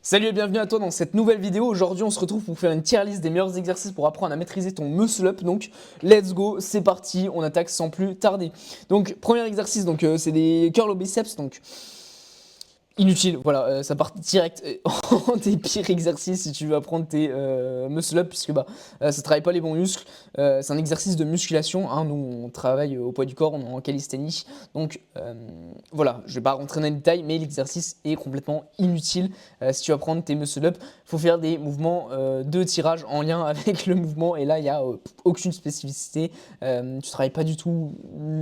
Salut et bienvenue à toi dans cette nouvelle vidéo. Aujourd'hui on se retrouve pour faire une tier list des meilleurs exercices pour apprendre à maîtriser ton muscle up. Donc let's go, c'est parti, on attaque sans plus tarder. Donc premier exercice, c'est des curls au biceps. Donc inutile, voilà, ça part direct en tes pires exercices si tu veux apprendre tes muscle up, puisque ça travaille pas les bons muscles. C'est un exercice de musculation, hein. Nous on travaille au poids du corps, on est en calisthénie, donc voilà, je vais pas rentrer dans les détails, mais l'exercice est complètement inutile. Si tu veux apprendre tes muscle up, faut faire des mouvements de tirage en lien avec le mouvement, et là il y a aucune spécificité. Tu travailles pas du tout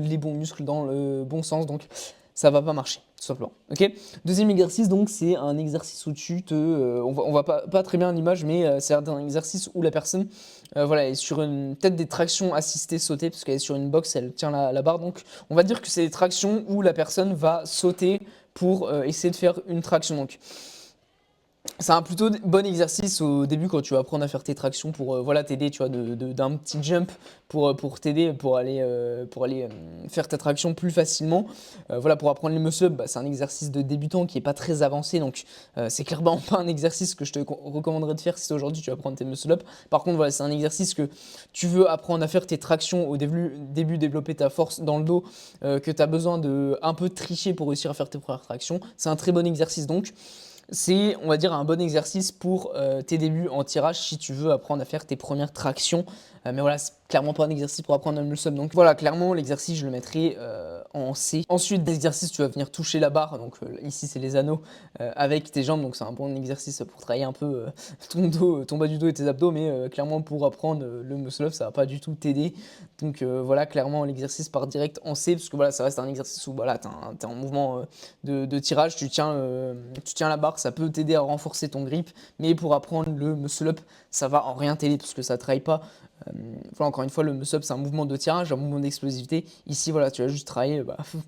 les bons muscles dans le bon sens, donc ça va pas marcher, tout simplement. Ok. Deuxième exercice, donc c'est un exercice où on voit pas très bien l'image, mais c'est un exercice où la personne, voilà, est sur une tête des tractions assistées sautées, parce qu'elle est sur une box, elle tient la barre. Donc on va dire que c'est des tractions où la personne va sauter pour essayer de faire une traction. Donc c'est un plutôt bon exercice au début quand tu vas apprendre à faire tes tractions pour voilà, t'aider, tu vois, d'un petit jump pour t'aider pour aller faire ta traction plus facilement. Voilà, pour apprendre les muscle-up, c'est un exercice de débutant qui est pas très avancé, donc c'est clairement pas un exercice que je te recommanderais de faire si aujourd'hui tu vas apprendre tes muscle-up. Par contre, voilà, c'est un exercice que tu veux apprendre à faire tes tractions au début développer ta force dans le dos, que tu as besoin de un peu tricher pour réussir à faire tes premières tractions. C'est un très bon exercice donc. C'est, on va dire, un bon exercice pour tes débuts en tirage si tu veux apprendre à faire tes premières tractions. Mais voilà, c'est clairement pas un exercice pour apprendre un muscle up. Donc voilà, clairement, l'exercice, je le mettrai en C. Ensuite, l'exercice, tu vas venir toucher la barre. Donc ici, c'est les anneaux avec tes jambes. Donc c'est un bon exercice pour travailler un peu ton dos, ton bas du dos et tes abdos. Mais clairement, pour apprendre le muscle up, ça va pas du tout t'aider. Donc voilà, clairement, l'exercice part direct en C. Parce que voilà, ça reste un exercice où voilà, t'es en mouvement de tirage. Tu tiens la barre. Ça peut t'aider à renforcer ton grip, mais pour apprendre le muscle up, ça va en rien t'aider parce que ça ne travaille pas. Voilà, encore une fois, le muscle up, c'est un mouvement de tirage, un mouvement d'explosivité. Ici, voilà, tu vas juste travailler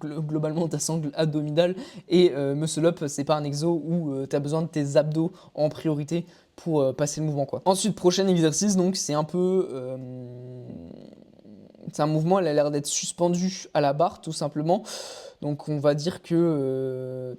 globalement ta sangle abdominale, et muscle up, c'est pas un exo où tu as besoin de tes abdos en priorité pour passer le mouvement, quoi. Ensuite, prochain exercice, donc c'est un peu c'est un mouvement, elle a l'air d'être suspendue à la barre, tout simplement. Donc on va dire que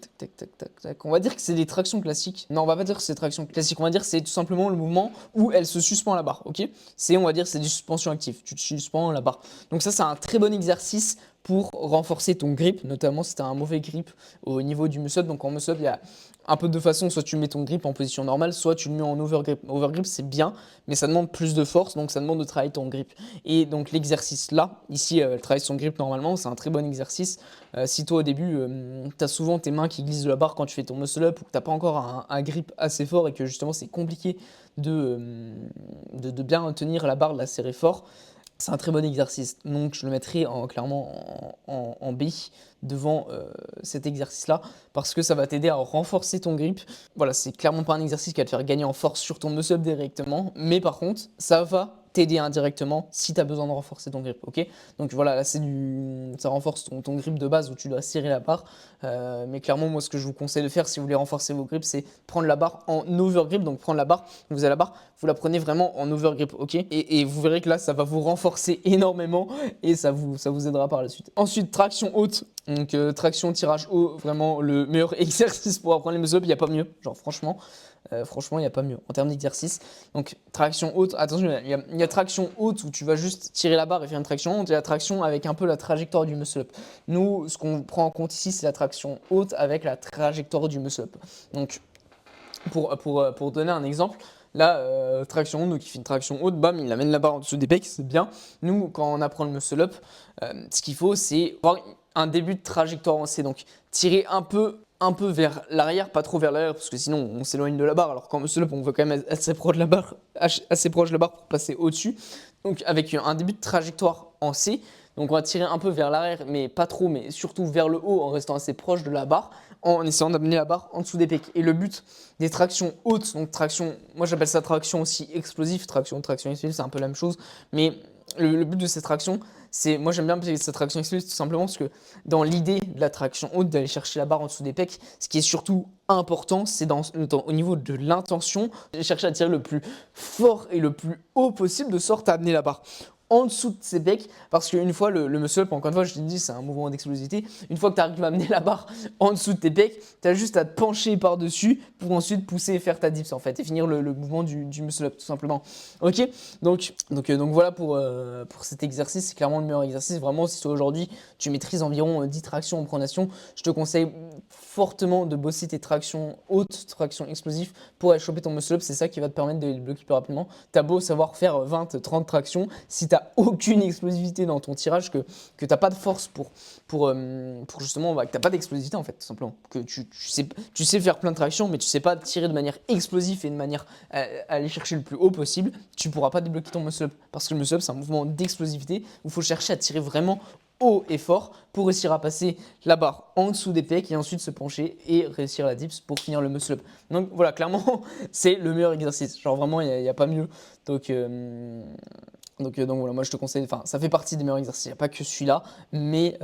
on va dire que c'est des tractions classiques. Non, on va pas dire que c'est des tractions classiques. On va dire que c'est tout simplement le mouvement où elle se suspend à la barre. Ok. On va dire c'est des suspensions actives. Tu te suspends à la barre. Donc ça, c'est un très bon exercice pour renforcer ton grip, notamment si tu as un mauvais grip au niveau du muscle up. Donc en muscle up, il y a un peu de deux façons, soit tu mets ton grip en position normale, soit tu le mets en overgrip. Overgrip, c'est bien, mais ça demande plus de force, donc ça demande de travailler ton grip. Et donc l'exercice là, ici, elle travaille son grip normalement, c'est un très bon exercice. Si toi au début, tu as souvent tes mains qui glissent de la barre quand tu fais ton muscle up, ou que tu n'as pas encore un grip assez fort et que justement c'est compliqué de bien tenir la barre, de la serrer fort, c'est un très bon exercice. Donc je le mettrai clairement en B devant cet exercice-là, parce que ça va t'aider à renforcer ton grip. Voilà, c'est clairement pas un exercice qui va te faire gagner en force sur ton muscle up directement, mais par contre, ça va t'aider indirectement si tu as besoin de renforcer ton grip, ok. Donc voilà, là ça renforce ton grip de base où tu dois serrer la barre, mais clairement moi ce que je vous conseille de faire si vous voulez renforcer vos grips, c'est prendre la barre en overgrip. Donc prendre la barre, vous avez la barre, vous la prenez vraiment en overgrip, ok, et vous verrez que là ça va vous renforcer énormément et ça vous aidera par la suite. Ensuite, traction haute. Donc traction, tirage haut, vraiment le meilleur exercice pour apprendre les muscle up, il n'y a pas mieux, genre franchement, il n'y a pas mieux en termes d'exercice. Donc traction haute, attention, il y a traction haute où tu vas juste tirer la barre et faire une traction haute, et la traction avec un peu la trajectoire du muscle up. Nous, ce qu'on prend en compte ici, c'est la traction haute avec la trajectoire du muscle up. Donc pour donner un exemple, là, traction haute, donc il fait une traction haute, bam, il amène la barre en dessous des pecs, c'est bien. Nous, quand on apprend le muscle up, ce qu'il faut, c'est avoir un début de trajectoire en C. Donc tirer un peu vers l'arrière, pas trop vers l'arrière, parce que sinon on s'éloigne de la barre. Alors qu'en muscle up, on veut quand même être assez proche de la barre pour passer au-dessus. Donc avec un début de trajectoire en C. Donc on va tirer un peu vers l'arrière, mais pas trop, mais surtout vers le haut en restant assez proche de la barre, en essayant d'amener la barre en dessous des pecs. Et le but des tractions hautes, donc traction, moi j'appelle ça traction aussi explosive, traction explosive, c'est un peu la même chose, mais le but de cette traction, moi j'aime bien cette traction explosive tout simplement parce que dans l'idée de la traction haute, d'aller chercher la barre en dessous des pecs, ce qui est surtout important, c'est au niveau de l'intention, chercher à tirer le plus fort et le plus haut possible de sorte à amener la barre en dessous de ses pecs, parce qu'une fois le muscle up, encore une fois je te dis c'est un mouvement d'explosivité, une fois que tu arrives à amener la barre en dessous de tes pecs, tu as juste à te pencher par dessus pour ensuite pousser et faire ta dips en fait, et finir le mouvement du muscle up tout simplement. Ok, donc voilà pour cet exercice, c'est clairement le meilleur exercice. Vraiment, si toi aujourd'hui tu maîtrises environ 10 tractions en pronation, je te conseille fortement de bosser tes tractions hautes, tractions explosives pour aller choper ton muscle up. C'est ça qui va te permettre de les bloquer plus rapidement. T'as beau savoir faire 20, 30 tractions, si t'as aucune explosivité dans ton tirage, que t'as pas de force pour justement, que t'as pas d'explosivité en fait, tout simplement. Que tu sais faire plein de tractions, mais tu sais pas tirer de manière explosive et de manière à aller chercher le plus haut possible, tu pourras pas débloquer ton muscle up. Parce que le muscle up, c'est un mouvement d'explosivité où il faut chercher à tirer vraiment haut et fort pour réussir à passer la barre en dessous des pecs et ensuite se pencher et réussir la dips pour finir le muscle up. Donc voilà, clairement, c'est le meilleur exercice. Genre vraiment, il n'y a pas mieux. Donc voilà, moi je te conseille, enfin ça fait partie des meilleurs exercices, il n'y a pas que celui-là, mais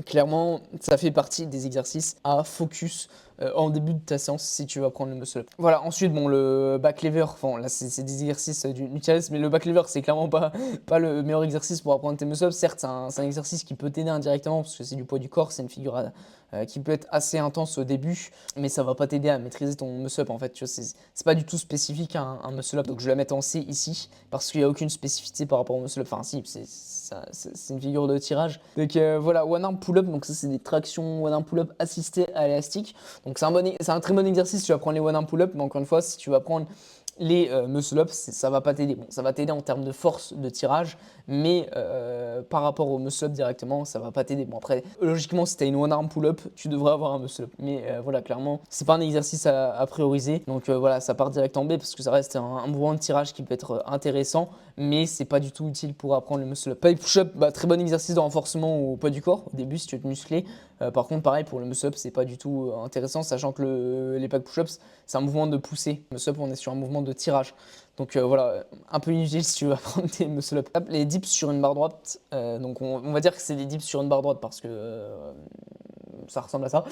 clairement ça fait partie des exercices à focus en début de ta séance si tu veux apprendre le muscle up. Voilà, ensuite bon le back lever, enfin là c'est des exercices du chest, mais le back lever c'est clairement pas le meilleur exercice pour apprendre tes muscle up. Certes c'est un exercice qui peut t'aider indirectement parce que c'est du poids du corps, c'est une figure qui peut être assez intense au début, mais ça va pas t'aider à maîtriser ton muscle up en fait, tu vois, c'est pas du tout spécifique à un muscle up, donc je vais la mettre en C ici parce qu'il n'y a aucune spécificité par rapport au muscle up, enfin si, c'est une figure de tirage. Donc voilà, one arm pull up, donc ça c'est des tractions one arm pull up assistées à l'élastique, donc c'est un très bon exercice si tu vas prendre les one arm pull up, mais encore une fois si tu vas prendre les muscle up, ça va pas t'aider. Bon, ça va t'aider en termes de force de tirage, mais par rapport au muscle up directement, ça va pas t'aider. Bon, après, logiquement, si tu as une one arm pull up, tu devrais avoir un muscle up. Mais voilà, clairement, c'est pas un exercice à prioriser. Donc voilà, ça part direct en B parce que ça reste un mouvement de tirage qui peut être intéressant, mais c'est pas du tout utile pour apprendre le muscle up. Pike push up, très bon exercice de renforcement au poids du corps au début si tu veux te muscler. Par contre, pareil pour le muscle up, c'est pas du tout intéressant, sachant que les pike push-ups, c'est un mouvement de poussée. Le muscle up, on est sur un mouvement de tirage. Donc voilà, un peu inutile si tu veux apprendre tes muscle up. Les dips sur une barre droite, donc on va dire que c'est des dips sur une barre droite parce que ça ressemble à ça.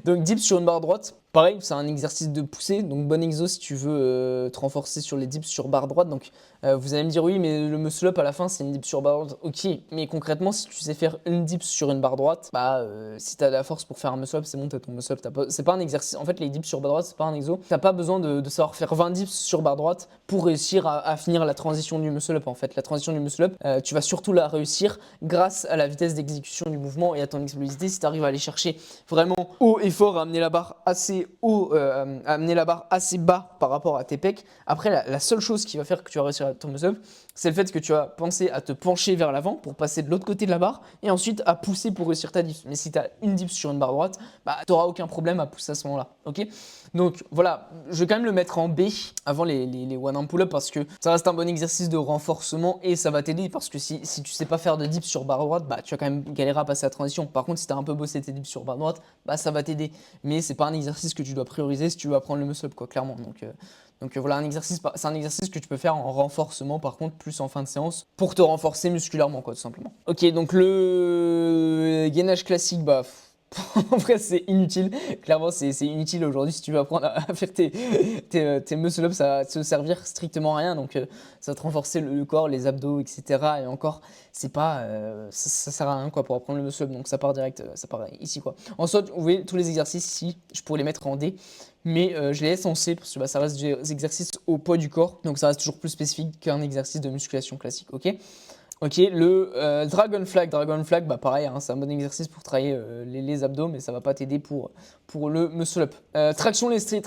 Donc dips sur une barre droite, pareil, c'est un exercice de poussée, donc bon exo si tu veux te renforcer sur les dips sur barre droite. Donc vous allez me dire oui, mais le muscle up à la fin c'est une dip sur barre droite. Ok, mais concrètement si tu sais faire une dips sur une barre droite, si tu as de la force pour faire un muscle up, c'est bon, t'as ton muscle up. C'est pas un exercice, en fait les dips sur barre droite c'est pas un exo. T'as pas besoin de savoir faire 20 dips sur barre droite pour réussir à finir la transition du muscle up en fait. La transition du muscle up, tu vas surtout la réussir grâce à la vitesse d'exécution du mouvement et à ton explosivité. Si tu arrives à aller chercher vraiment haut et fort, à amener la barre assez haut, à amener la barre assez bas par rapport à tes pecs. Après, la seule chose qui va faire que tu vas réussir ton muscle up, c'est le fait que tu vas penser à te pencher vers l'avant pour passer de l'autre côté de la barre et ensuite à pousser pour réussir ta dips. Mais si tu as une dips sur une barre droite, tu n'auras aucun problème à pousser à ce moment-là. Ok, donc voilà, je vais quand même le mettre en B avant les one arm pull up parce que ça reste un bon exercice de renforcement et ça va t'aider parce que si tu sais pas faire de dips sur barre droite, tu vas quand même galérer à passer la transition. Par contre, si tu as un peu bossé tes dips sur barre droite, ça va t'aider. Mais c'est pas un exercice que tu dois prioriser si tu veux apprendre le muscle up, quoi, clairement. Donc voilà, c'est un exercice que tu peux faire en renforcement par contre, plus en fin de séance, pour te renforcer musculairement, quoi, tout simplement. Ok, donc le gainage classique, en vrai c'est inutile, clairement c'est inutile aujourd'hui si tu veux apprendre à faire tes muscle ups, ça va te servir strictement à rien, donc ça va te renforcer le corps, les abdos, etc. Et encore, c'est pas, ça sert à rien quoi pour apprendre le muscle up, donc ça part direct, ça part ici quoi. Ensuite, vous voyez tous les exercices ici, je pourrais les mettre en D, mais je les laisse en C parce que ça reste des exercices au poids du corps, donc ça reste toujours plus spécifique qu'un exercice de musculation classique, ok? Ok, le Dragon Flag, pareil, hein, c'est un bon exercice pour travailler les abdos, mais ça va pas t'aider pour le muscle up. Traction lestée,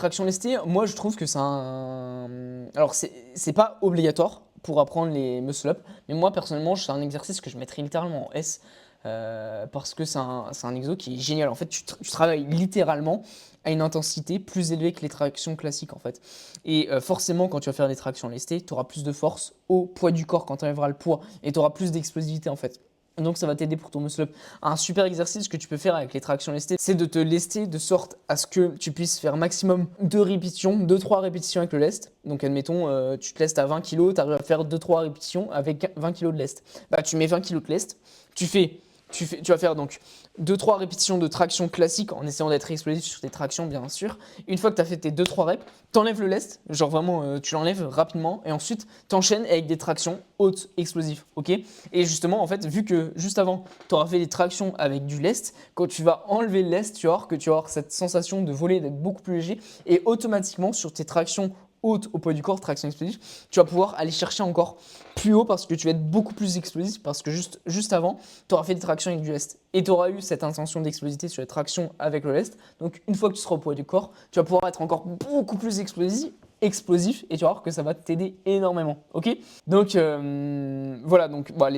moi je trouve que c'est un... Alors c'est pas obligatoire pour apprendre les muscle up, mais moi personnellement c'est un exercice que je mettrais littéralement en S, parce que c'est un exo qui est génial. En fait, tu travailles littéralement à une intensité plus élevée que les tractions classiques en fait. Et forcément, quand tu vas faire des tractions lestées, tu auras plus de force au poids du corps quand tu enlèveras le poids et tu auras plus d'explosivité en fait. Donc ça va t'aider pour ton muscle up. Un super exercice que tu peux faire avec les tractions lestées, c'est de te lester de sorte à ce que tu puisses faire maximum 2-3 répétitions avec le lest. Donc admettons, tu te lestes à 20 kg, tu arrives à faire 2-3 répétitions avec 20 kg de lest. Tu mets 20 kg de lest, tu fais tu vas faire donc 2-3 répétitions de traction classique en essayant d'être explosif sur tes tractions bien sûr. Une fois que tu as fait tes 2-3 reps, t'enlèves le lest, genre vraiment tu l'enlèves rapidement et ensuite t'enchaînes avec des tractions hautes explosives, ok? Et justement en fait vu que juste avant tu auras fait des tractions avec du lest, quand tu vas enlever le lest, tu vas voir que tu vas avoir cette sensation de voler, d'être beaucoup plus léger et automatiquement sur tes tractions haute au poids du corps, traction explosive, tu vas pouvoir aller chercher encore plus haut parce que tu vas être beaucoup plus explosif parce que juste avant, tu auras fait des tractions avec du lest et tu auras eu cette intention d'explosivité sur les tractions avec le lest. Donc une fois que tu seras au poids du corps, tu vas pouvoir être encore beaucoup plus explosif et tu vas voir que ça va t'aider énormément. Ok? Donc voilà, donc bah,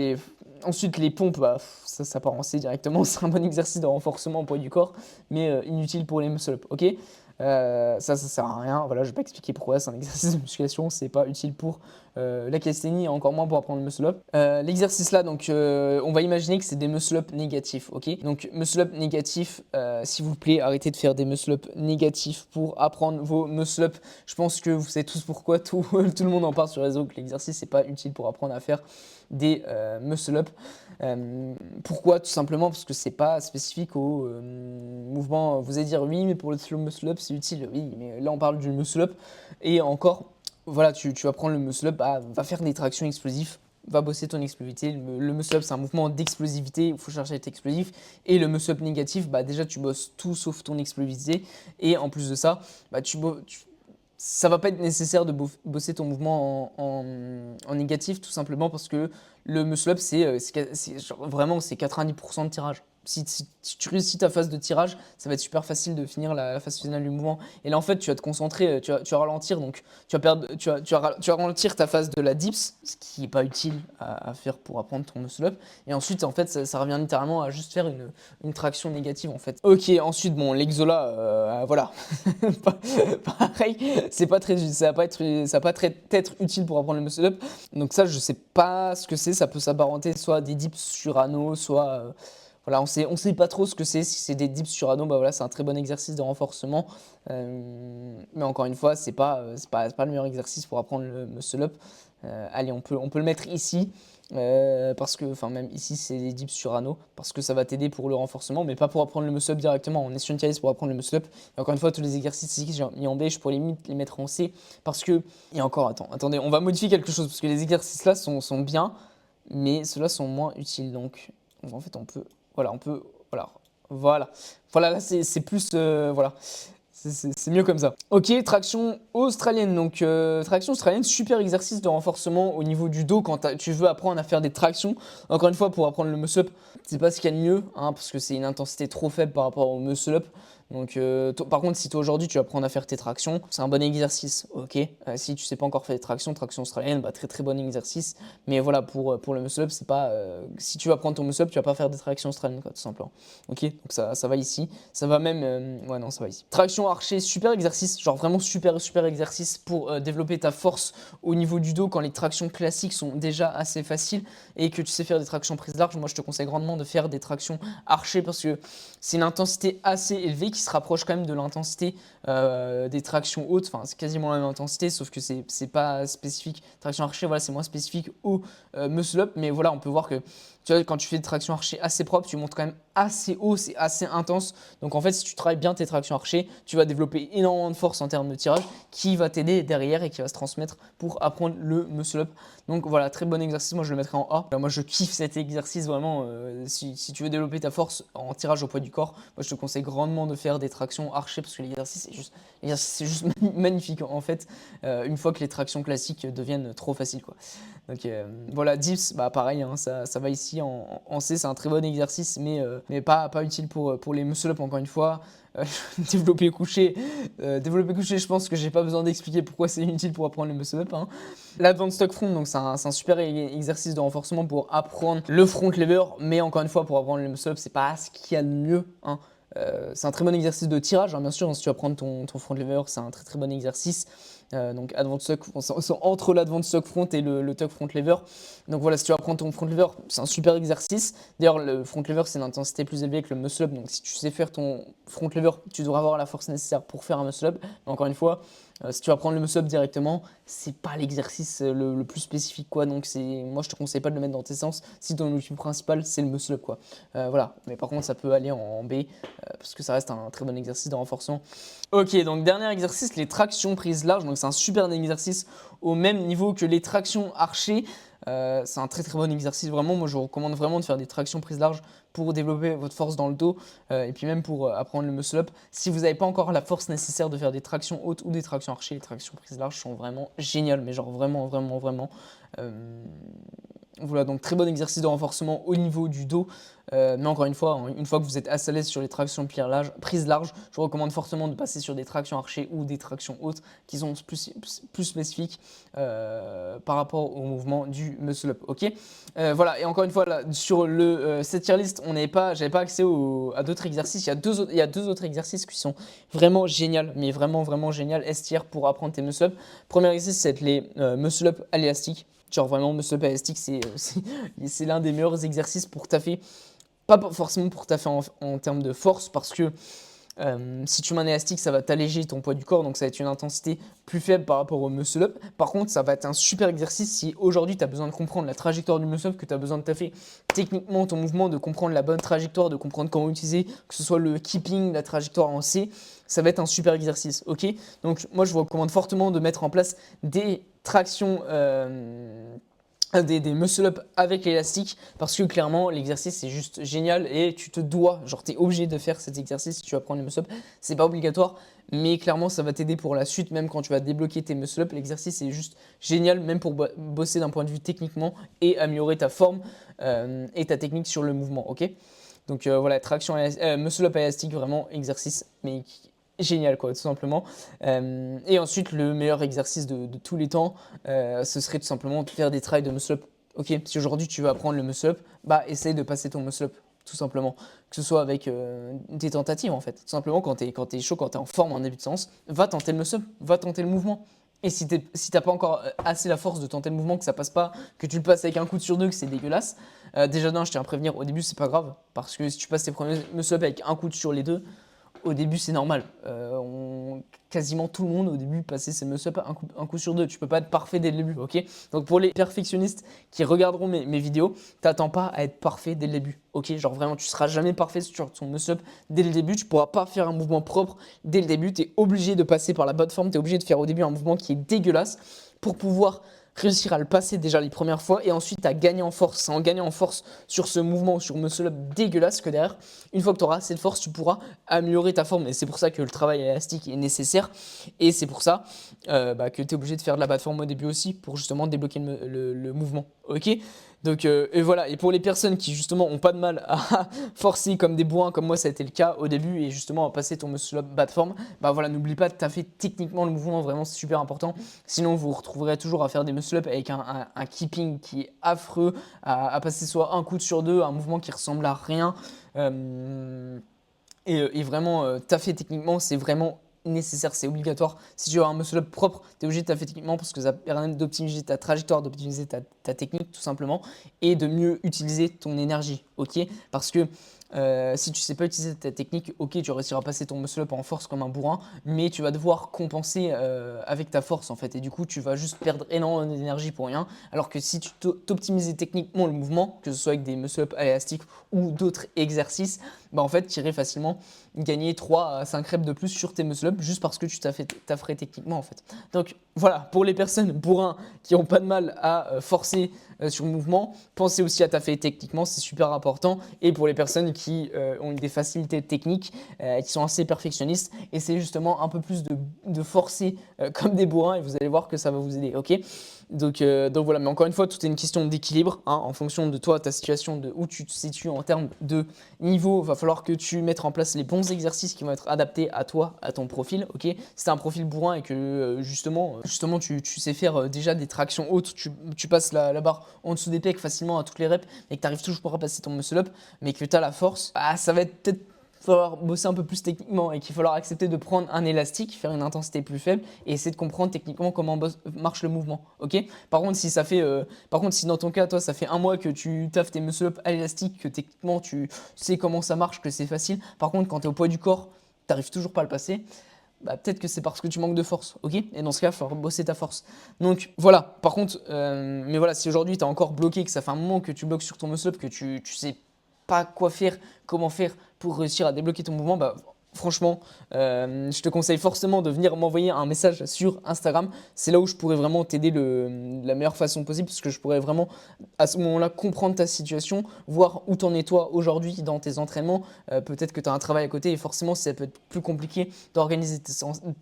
ensuite les pompes, bah, ça part en C directement, c'est un bon exercice de renforcement au poids du corps, mais inutile pour les muscle-up. Ok? Ça sert à rien. Voilà, je vais pas expliquer pourquoi. C'est un exercice de musculation, c'est pas utile pour la calisthénie et encore moins pour apprendre le muscle up. L'exercice là, donc on va imaginer que c'est des muscle up négatifs, ok? Donc muscle up négatifs, s'il vous plaît, arrêtez de faire des muscle up négatifs pour apprendre vos muscle up. Je pense que vous savez tous pourquoi tout le monde en parle sur les réseaux que l'exercice c'est pas utile pour apprendre à faire des muscle up. Pourquoi? Tout simplement parce que c'est pas spécifique au mouvement. Vous allez dire oui, mais pour le slow muscle up c'est utile. Oui, mais là on parle du muscle up et encore, voilà, tu vas prendre le muscle up, bah, va faire des tractions explosives, va bosser ton explosivité. Le muscle up c'est un mouvement d'explosivité, il faut chercher à être explosif. Et le muscle up négatif, bah déjà tu bosses tout sauf ton explosivité. Et en plus de ça, bah, ça va pas être nécessaire de bosser ton mouvement en négatif tout simplement parce que le muscle up vraiment c'est 90% de tirage. Si tu réussis ta phase de tirage, ça va être super facile de finir la phase finale du mouvement. Et là en fait tu vas te concentrer, tu vas ralentir, donc tu vas ralentir ta phase de la dips, ce qui n'est pas utile à faire pour apprendre ton muscle up. Et ensuite en fait ça revient littéralement à juste faire une traction négative en fait. Ok, ensuite bon l'exola, voilà. Pareil, ça va pas être utile pour apprendre le muscle up. Donc ça, je sais pas ce que c'est. Ça peut s'apparenter soit à des dips sur anneau, soit voilà, on sait pas trop ce que c'est. Si c'est des dips sur anneau, bah voilà, c'est un très bon exercice de renforcement. Mais encore une fois, c'est pas le meilleur exercice pour apprendre le muscle up. Allez, on peut le mettre ici. Parce que, enfin même ici c'est des dips sur anneau parce que ça va t'aider pour le renforcement mais pas pour apprendre le muscle up directement. On est sur une tier list pour apprendre le muscle up et encore une fois tous les exercices ici que j'ai mis en B je pourrais limite les mettre en C parce que et encore attendez on va modifier quelque chose parce que les exercices là sont bien mais ceux-là sont moins utiles donc en fait on peut voilà là c'est plus voilà. C'est mieux comme ça. Ok, traction australienne. Donc, traction australienne, super exercice de renforcement au niveau du dos quand tu veux apprendre à faire des tractions. Encore une fois, pour apprendre le muscle-up, c'est pas ce qu'il y a de mieux, hein, parce que c'est une intensité trop faible par rapport au muscle-up. Donc, par contre, si toi aujourd'hui tu vas apprendre à faire tes tractions, c'est un bon exercice, ok. Si tu sais pas encore faire des tractions, traction australienne, bah, très très bon exercice. Mais voilà, pour le muscle-up, c'est pas. Si tu vas apprendre ton muscle-up, tu vas pas faire des tractions australiennes, quoi, tout simplement. Ok, donc ça va ici. Ça va même. Ouais, non, ça va ici. Traction archer, super exercice, genre vraiment super exercice pour développer ta force au niveau du dos quand les tractions classiques sont déjà assez faciles et que tu sais faire des tractions prises larges. Moi, je te conseille grandement de faire des tractions archer parce que c'est une intensité assez élevée qui se rapproche quand même de l'intensité des tractions hautes. Enfin, c'est quasiment la même intensité, sauf que c'est pas spécifique. Traction archer, voilà, c'est moins spécifique au muscle up, mais voilà, on peut voir que tu vois, quand tu fais des tractions archer assez propres, tu montes quand même assez haut, c'est assez intense. Donc en fait, si tu travailles bien tes tractions archer, tu vas développer énormément de force en termes de tirage qui va t'aider derrière et qui va se transmettre pour apprendre le muscle up. Donc voilà, très bon exercice, moi je le mettrai en A. Moi je kiffe cet exercice vraiment. Si tu veux développer ta force en tirage au poids du corps, moi je te conseille grandement de faire des tractions archer parce que l'exercice c'est juste magnifique en fait. Une fois que les tractions classiques deviennent trop faciles quoi. Donc voilà, dips, bah pareil, hein, ça va ici en C, c'est un très bon exercice, mais pas utile pour les muscle up encore une fois. Développer couché, je pense que j'ai pas besoin d'expliquer pourquoi c'est inutile pour apprendre le muscle up. Hein. L'advanced stock front, donc c'est un super exercice de renforcement pour apprendre le front lever, mais encore une fois pour apprendre le muscle up, c'est pas ce qu'il y a de mieux. Hein. C'est un très bon exercice de tirage, hein, bien sûr, hein, si tu vas prendre ton front lever, c'est un très très bon exercice. Donc advance tuck, entre l'advance tuck front et le tuck front lever. Donc voilà, si tu vas prendre ton front lever, c'est un super exercice. D'ailleurs, le front lever, c'est une intensité plus élevée que le muscle up. Donc si tu sais faire ton front lever, tu devras avoir la force nécessaire pour faire un muscle up. Mais encore une fois, si tu vas prendre le muscle up directement, c'est pas l'exercice le plus spécifique, quoi. Donc moi, je te conseille pas de le mettre dans tes séances si ton outil principal c'est le muscle up, quoi. Voilà. Mais par contre, ça peut aller en B parce que ça reste un très bon exercice de renforcement. Ok, donc dernier exercice, les tractions prises larges. Donc c'est un super exercice au même niveau que les tractions archées. C'est un très très bon exercice, vraiment. Moi, je vous recommande vraiment de faire des tractions prises larges pour développer votre force dans le dos et puis même pour apprendre le muscle up. Si vous n'avez pas encore la force nécessaire de faire des tractions hautes ou des tractions archées, les tractions prises larges sont vraiment géniales, mais genre vraiment, vraiment, vraiment. Voilà, donc très bon exercice de renforcement au niveau du dos. Mais encore une fois que vous êtes assez à l'aise sur les tractions prises larges, je vous recommande fortement de passer sur des tractions archées ou des tractions hautes qui sont plus spécifiques par rapport au mouvement du muscle up. Ok, voilà, et encore une fois, là, sur cette tier list, j'avais pas accès à d'autres exercices. Il y a deux autres exercices qui sont vraiment géniaux, mais vraiment, vraiment génial S tier pour apprendre tes muscle up. Premier exercice, c'est les muscle up à l'élastique. Genre vraiment, muscle up élastique, c'est l'un des meilleurs exercices pour taffer. Pas forcément pour taffer en termes de force, parce que si tu mets un élastique, ça va t'alléger ton poids du corps, donc ça va être une intensité plus faible par rapport au muscle up. Par contre, ça va être un super exercice si aujourd'hui tu as besoin de comprendre la trajectoire du muscle up, que tu as besoin de taffer techniquement ton mouvement, de comprendre la bonne trajectoire, de comprendre comment utiliser, que ce soit le keeping, la trajectoire en C. Ça va être un super exercice, ok? Donc moi, je vous recommande fortement de mettre en place des tractions, des muscle-up avec l'élastique, parce que clairement l'exercice c'est juste génial et tu te dois, genre tu es obligé de faire cet exercice si tu vas prendre les muscle-up. C'est pas obligatoire, mais clairement ça va t'aider pour la suite, même quand tu vas débloquer tes muscle-up. L'exercice c'est juste génial, même pour bosser d'un point de vue techniquement et améliorer ta forme et ta technique sur le mouvement, ok? Donc voilà, traction muscle-up élastique, vraiment exercice, mais génial, quoi, tout simplement. Et ensuite, le meilleur exercice de tous les temps, ce serait tout simplement de faire des tries de muscle-up. Ok, si aujourd'hui tu veux apprendre le muscle-up, bah essaye de passer ton muscle-up, tout simplement. Que ce soit avec des tentatives, en fait. Tout simplement, quand t'es chaud, quand t'es en forme en début de séance, va tenter le muscle-up, va tenter le mouvement. Et si t'as pas encore assez la force de tenter le mouvement, que ça passe pas, que tu le passes avec un coup sur deux, que c'est dégueulasse, déjà non, je tiens à prévenir, au début c'est pas grave, parce que si tu passes tes premiers muscle-up avec un coup sur les deux, au début, c'est normal. Quasiment tout le monde, au début, passait ses muscle-up un coup sur deux. Tu peux pas être parfait dès le début, ok? Donc, pour les perfectionnistes qui regarderont mes vidéos, t'attends pas à être parfait dès le début, ok? Genre, vraiment, tu seras jamais parfait sur ton muscle-up dès le début. Tu pourras pas faire un mouvement propre dès le début. Tu es obligé de passer par la bonne forme. Tu es obligé de faire au début un mouvement qui est dégueulasse pour pouvoir réussir à le passer déjà les premières fois et ensuite à gagner en force. C'est en gagnant en force sur ce mouvement, sur muscle up dégueulasse que derrière, une fois que tu auras assez de force, tu pourras améliorer ta forme. Et c'est pour ça que le travail élastique est nécessaire. Et c'est pour ça que tu es obligé de faire de la plateforme au début aussi pour justement débloquer le mouvement. Ok? Donc, et voilà, et pour les personnes qui justement ont pas de mal à forcer comme des bourrins, comme moi ça a été le cas au début, et justement à passer ton muscle up bas de forme, bah voilà, n'oublie pas de taffer techniquement le mouvement, vraiment c'est super important. Sinon vous vous retrouverez toujours à faire des muscle up avec un keeping qui est affreux, à passer soit un coup sur deux, un mouvement qui ressemble à rien. Et vraiment, taffer techniquement, c'est vraiment nécessaire, c'est obligatoire. Si tu veux un muscle up propre, tu es obligé de taffer techniquement parce que ça permet d'optimiser ta trajectoire, d'optimiser ta technique tout simplement et de mieux utiliser ton énergie, ok? Parce que si tu sais pas utiliser ta technique, ok, tu réussiras à passer ton muscle up en force comme un bourrin, mais tu vas devoir compenser avec ta force en fait, et du coup tu vas juste perdre énormément d'énergie pour rien. Alors que si tu t'optimisais techniquement le mouvement, que ce soit avec des muscle up élastiques ou d'autres exercices, bah en fait tu irais facilement gagner 3 à 5 reps de plus sur tes muscle up juste parce que tu t'afferais techniquement en fait. Donc voilà, pour les personnes bourrins qui n'ont pas de mal à forcer sur le mouvement, pensez aussi à taffer techniquement, c'est super important. Et pour les personnes qui ont des facilités techniques, qui sont assez perfectionnistes, essayez justement un peu plus de forcer comme des bourrins et vous allez voir que ça va vous aider, ok? Donc voilà, mais encore une fois, tout est une question d'équilibre, hein, en fonction de toi, ta situation, de où tu te situes en termes de niveau. Il va falloir que tu mettes en place les bons exercices qui vont être adaptés à toi, à ton profil, ok? Si tu as un profil bourrin et que justement tu sais faire déjà des tractions hautes, tu passes la barre en dessous des pecs facilement à toutes les reps, mais que tu arrives toujours pas à passer ton muscle up, mais que tu as la force, ça va être peut-être falloir bosser un peu plus techniquement et qu'il va falloir accepter de prendre un élastique, faire une intensité plus faible et essayer de comprendre techniquement comment marche le mouvement. Ok? Par contre, si dans ton cas, toi, ça fait un mois que tu taffes tes muscle-up à l'élastique, que techniquement tu sais comment ça marche, que c'est facile. Par contre, quand tu es au poids du corps, tu n'arrives toujours pas à le passer. Bah, peut-être que c'est parce que tu manques de force, ok? Et dans ce cas, il va falloir bosser ta force. Donc voilà, par contre, mais voilà, si aujourd'hui tu es encore bloqué, que ça fait un moment que tu bloques sur ton muscle-up, que tu sais pas quoi faire, comment faire pour réussir à débloquer ton mouvement, bah franchement, je te conseille forcément de venir m'envoyer un message sur Instagram. C'est là où je pourrais vraiment t'aider de la meilleure façon possible, parce que je pourrais vraiment à ce moment-là comprendre ta situation, voir où t'en es toi aujourd'hui dans tes entraînements. Peut-être que tu as un travail à côté et forcément ça peut être plus compliqué d'organiser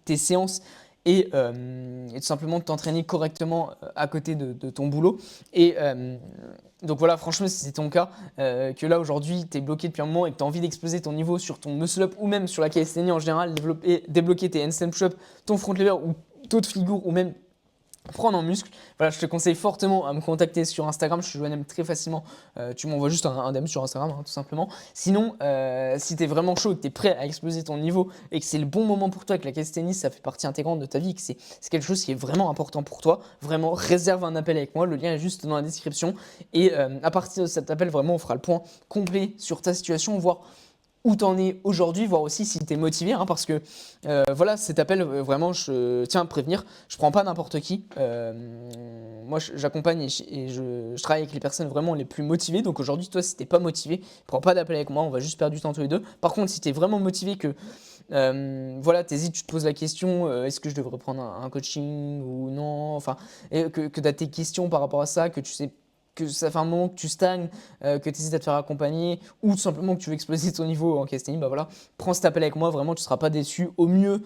tes séances et tout simplement de t'entraîner correctement à côté de ton boulot. Et donc voilà, franchement, si c'est ton cas, que là aujourd'hui tu es bloqué depuis un moment et que tu as envie d'exploser ton niveau sur ton muscle up ou même sur la calisthénie en général, débloquer tes handstand push-up, ton front lever ou taux de figure ou même prendre en muscle, voilà, je te conseille fortement à me contacter sur Instagram, je suis joignable très facilement, tu m'envoies juste un DM sur Instagram hein, tout simplement. Sinon, si tu es vraiment chaud, que tu es prêt à exploser ton niveau et que c'est le bon moment pour toi, que la calisthénie ça fait partie intégrante de ta vie, que c'est quelque chose qui est vraiment important pour toi, vraiment réserve un appel avec moi, le lien est juste dans la description et à partir de cet appel, vraiment on fera le point complet sur ta situation, voir où t'en es aujourd'hui, voir aussi si t'es motivé, hein, parce que voilà, cet appel, vraiment, je tiens à prévenir, je prends pas n'importe qui. Moi, j'accompagne et je travaille avec les personnes vraiment les plus motivées. Donc aujourd'hui, toi, si t'es pas motivé, prends pas d'appel avec moi, on va juste perdre du temps tous les deux. Par contre, si t'es vraiment motivé, que voilà, t'hésites, tu te poses la question, est-ce que je devrais prendre un coaching ou non, enfin, et que tu as tes questions par rapport à ça, que tu sais que ça fait un moment que tu stagnes, que tu hésites à te faire accompagner, ou tout simplement que tu veux exploser ton niveau en casting, bah voilà, prends cet appel avec moi, vraiment tu ne seras pas déçu. Au mieux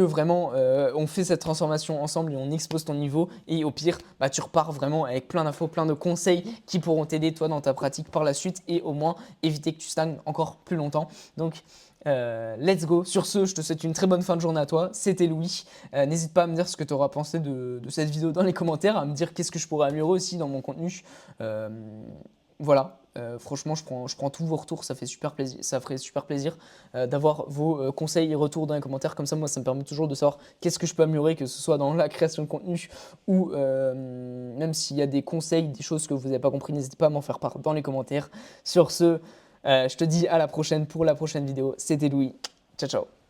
vraiment, on fait cette transformation ensemble et on expose ton niveau. Et au pire, bah, tu repars vraiment avec plein d'infos, plein de conseils qui pourront t'aider toi dans ta pratique par la suite et au moins éviter que tu stagnes encore plus longtemps. Donc let's go. Sur ce, je te souhaite une très bonne fin de journée à toi. C'était Louis. N'hésite pas à me dire ce que tu auras pensé de cette vidéo dans les commentaires, à me dire qu'est-ce que je pourrais améliorer aussi dans mon contenu. Voilà. Franchement, je prends tous vos retours, ça fait super plaisir, ça ferait super plaisir d'avoir vos conseils et retours dans les commentaires. Comme ça, moi, ça me permet toujours de savoir qu'est-ce que je peux améliorer, que ce soit dans la création de contenu ou même s'il y a des conseils, des choses que vous n'avez pas compris, n'hésitez pas à m'en faire part dans les commentaires. Sur ce, je te dis à la prochaine pour la prochaine vidéo. C'était Louis. Ciao, ciao.